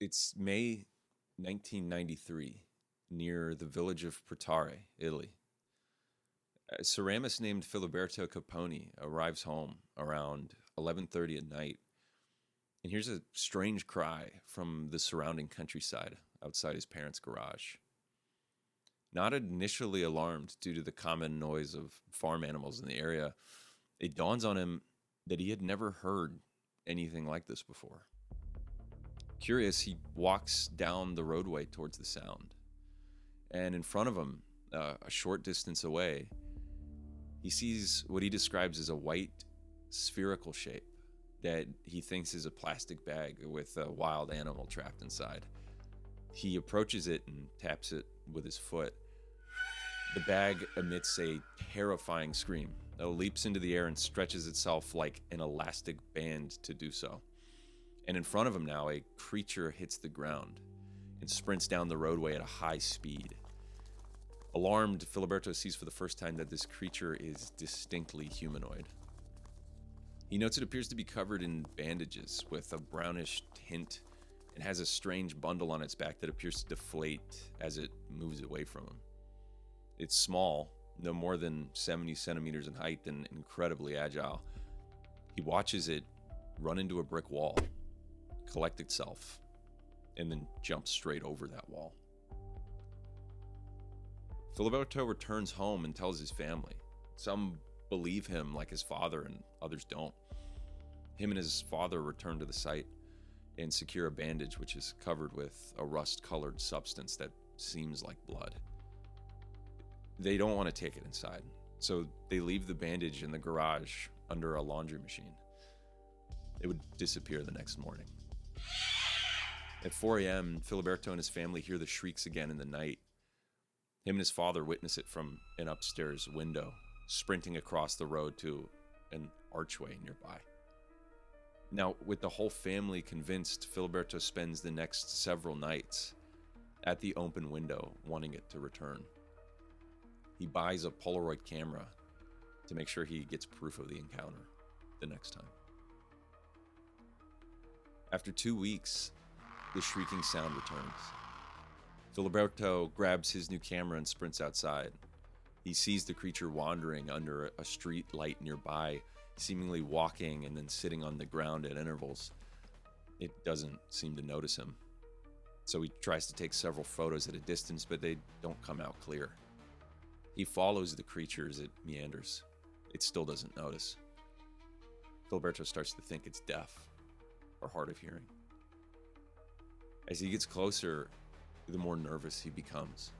It's May 1993 near the village of Pretare, Italy. A ceramist named Filiberto Caponi arrives home around 11:30 at night and hears a strange cry from the surrounding countryside outside his parents' garage. Not initially alarmed due to the common noise of farm animals in the area, it dawns on him that he had never heard anything like this before. Curious, he walks down the roadway towards the sound, and in front of him, a short distance away, he sees what he describes as a white spherical shape that he thinks is a plastic bag with a wild animal trapped inside. He approaches it and taps it with his foot. The bag emits a terrifying scream. It leaps into the air and stretches itself like an elastic band to do so. And in front of him now, a creature hits the ground and sprints down the roadway at a high speed. Alarmed, Filiberto sees for the first time that this creature is distinctly humanoid. He notes it appears to be covered in bandages with a brownish tint and has a strange bundle on its back that appears to deflate as it moves away from him. It's small, no more than 70 centimeters in height, and incredibly agile. He watches it run into a brick wall, collect itself, and then jump straight over that wall. Filiberto returns home and tells his family. Some believe him like his father, and others don't. Him and his father return to the site and secure a bandage which is covered with a rust-colored substance that seems like blood. They don't want to take it inside, so they leave the bandage in the garage under a laundry machine. It would disappear the next morning. At 4 a.m., Filiberto and his family hear the shrieks again in the night. Him and his father witness it from an upstairs window, sprinting across the road to an archway nearby. Now, with the whole family convinced, Filiberto spends the next several nights at the open window, wanting it to return. He buys a Polaroid camera to make sure he gets proof of the encounter the next time. After 2 weeks, the shrieking sound returns. Filiberto grabs his new camera and sprints outside. He sees the creature wandering under a street light nearby, seemingly walking and then sitting on the ground at intervals. It doesn't seem to notice him. So he tries to take several photos at a distance, but they don't come out clear. He follows the creature as it meanders. It still doesn't notice. Filiberto starts to think it's deaf or hard of hearing. As he gets closer, the more nervous he becomes.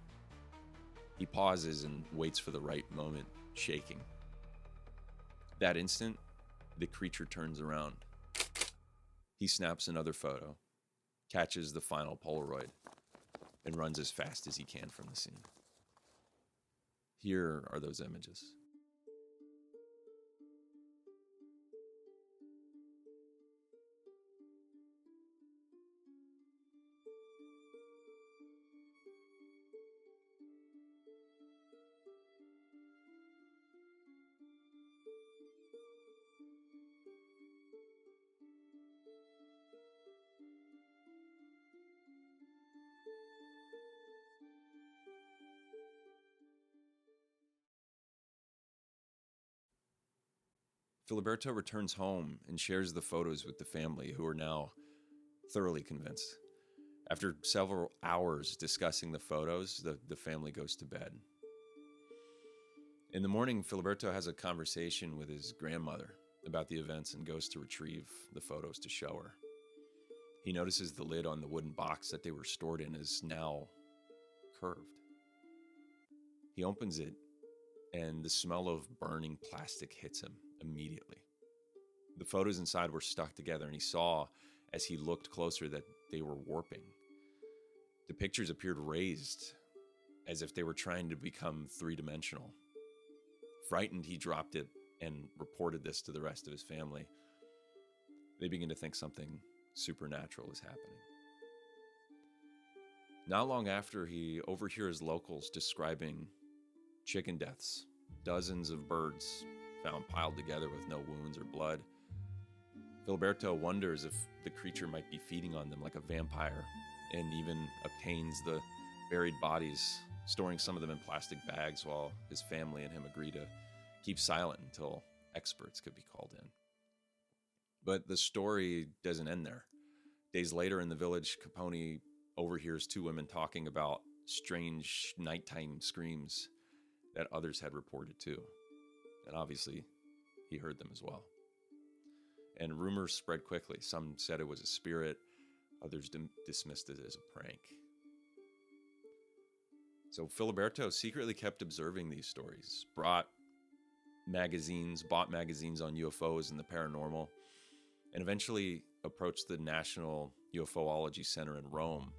He pauses and waits for the right moment, shaking. That instant, the creature turns around. He snaps another photo, catches the final Polaroid, and runs as fast as he can from the scene. Here are those images. Filiberto returns home and shares the photos with the family, who are now thoroughly convinced. After several hours discussing the photos, the family goes to bed. In the morning, Filiberto has a conversation with his grandmother about the events and goes to retrieve the photos to show her. He notices the lid on the wooden box that they were stored in is now curved. He opens it, and the smell of burning plastic hits him immediately. The photos inside were stuck together, and he saw, as he looked closer, that they were warping. The pictures appeared raised, as if they were trying to become three-dimensional. Frightened, he dropped it and reported this to the rest of his family. They begin to think something supernatural is happening. Not long after, he overhears locals describing chicken deaths, dozens of birds found piled together with no wounds or blood. Filiberto wonders if the creature might be feeding on them like a vampire, and even obtains the buried bodies, storing some of them in plastic bags while his family and him agree to keep silent until experts could be called in. But the story doesn't end there. Days later in the village, Caponi overhears two women talking about strange nighttime screams that others had reported too. And obviously, he heard them as well. And rumors spread quickly. Some said it was a spirit, others dismissed it as a prank. So Filiberto secretly kept observing these stories, bought magazines on UFOs and the paranormal, and eventually approached the National UFOlogy Center in Rome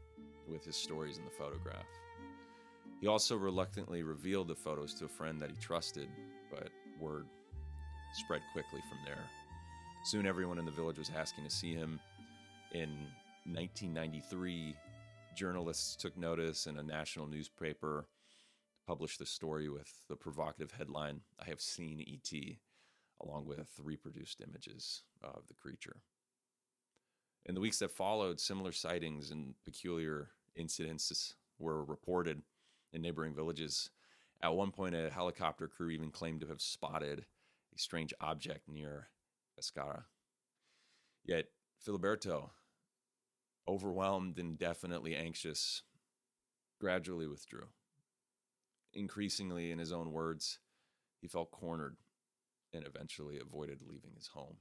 with his stories in the photograph. He also reluctantly revealed the photos to a friend that he trusted, but word spread quickly from there. Soon everyone in the village was asking to see him. In 1993, journalists took notice, and a national newspaper published the story with the provocative headline, "I have seen ET," along with reproduced images of the creature. In the weeks that followed, similar sightings and peculiar incidences were reported in neighboring villages. At one point, a helicopter crew even claimed to have spotted a strange object near Pescara. Yet Filiberto, overwhelmed and definitely anxious, gradually withdrew. Increasingly, in his own words, he felt cornered and eventually avoided leaving his home.